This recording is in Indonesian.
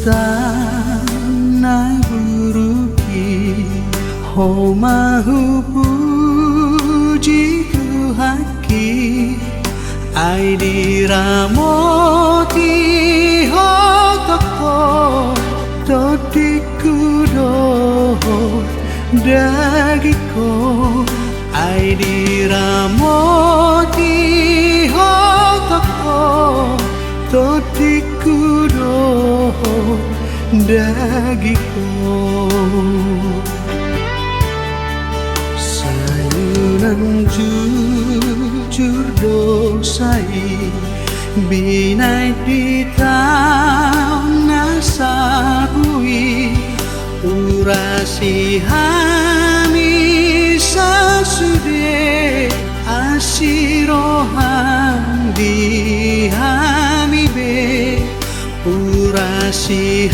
tanai buruki Homahu puji haki ai diramoti hotoko totiku doho dagiko ai diramoti hotoko totiku doho dagiko sayunan jujur dosai binai di tanah sabui urasi hami sasude asirohan di hami be urasi